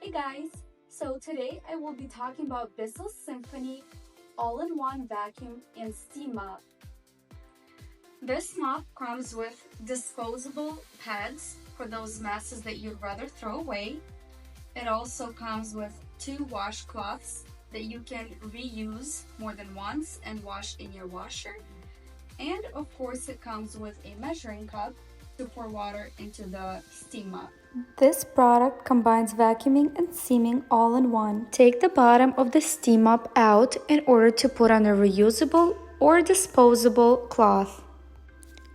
Hey guys! So today I will be talking about Bissell Symphony all-in-one vacuum and steam mop. This mop comes with disposable pads for those messes that you'd rather throw away. It also comes with 2 washcloths that you can reuse more than once and wash in your washer. And of course it comes with a measuring cup to pour water into the steam mop. This product combines vacuuming and steaming all in one. Take the bottom of the steam mop out in order to put on a reusable or disposable cloth.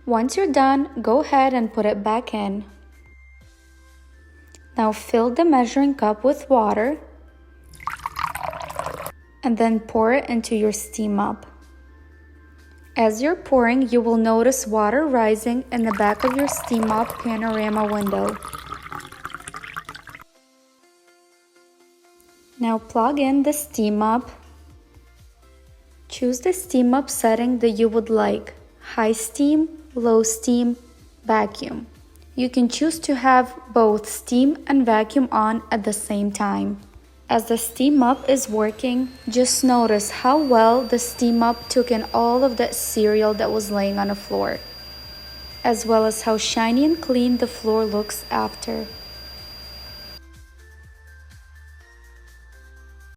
Once you're done, go ahead and put it back in. Now fill the measuring cup with water and then pour it into your steam mop. As you're pouring, you will notice water rising in the back of your steam mop panorama window. Now plug in the steam mop. Choose the steam mop setting that you would like: high steam, low steam, vacuum. You can choose to have both steam and vacuum on at the same time. As the steam mop is working, just notice how well the steam mop took in all of that cereal that was laying on the floor, as well as how shiny and clean the floor looks after.